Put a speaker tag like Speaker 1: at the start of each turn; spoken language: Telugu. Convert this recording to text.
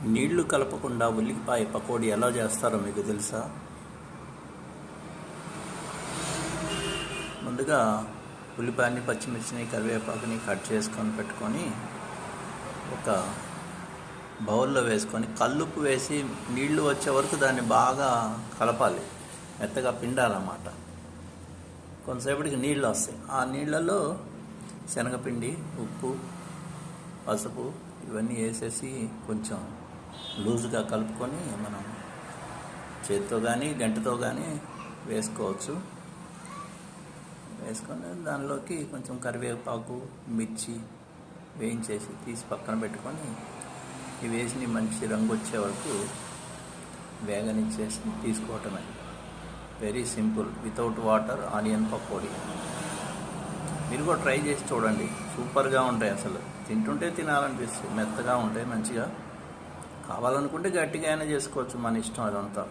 Speaker 1: నీళ్లు కలపకుండా ఉల్లిపాయ పకోడీ ఎలా చేస్తారో మీకు తెలుసా? ముందుగా ఉల్లిపాయని, పచ్చిమిర్చిని, కరివేపాకుని కట్ చేసుకొని పెట్టుకొని ఒక బౌల్లో వేసుకొని కల్లుప్పు వేసి నీళ్లు వచ్చే వరకు దాన్ని బాగా కలపాలి. మెత్తగా పిండాలన్నమాట. కొంతసేపటికి నీళ్ళు వస్తాయి. ఆ నీళ్ళలో శనగపిండి, ఉప్పు, పసుపు ఇవన్నీ వేసేసి కొంచెం లూజుగా కలుపుకొని మనం చేతితో కానీ గంటతో కానీ వేసుకోవచ్చు. వేసుకొని దానిలోకి కొంచెం కరివేపాకు, మిర్చి వేయించేసి తీసి పక్కన పెట్టుకొని ఇవి వేసి మంచి రంగు వచ్చే వరకు వేగనిచ్చేసి తీసుకోవటమే. Very simple, without water onion pakodi. మీరు కూడా ట్రై చేసి చూడండి, సూపర్గా ఉంటాయి. అసలు తింటుంటే తినాలనిపిస్తుంది. మెత్తగా ఉంటాయి మంచిగా. కావాలనుకుంటే గట్టిగా అయినా చేసుకోవచ్చు, మన ఇష్టం అదంతా.